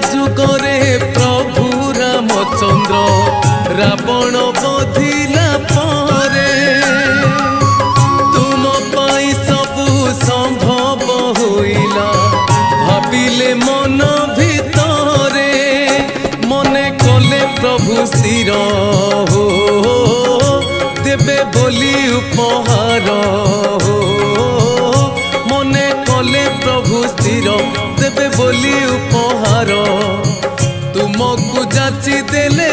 जुगरे प्रभु रामचंद्र रावण बधिला परे तुम पाई सबु संभव होइला भाविले मन भितरे मने कले प्रभु स्थिर हो देवे बोली उपहार हो मने कले प्रभु स्थिर देवे बोली उपहार तुमको जाची देले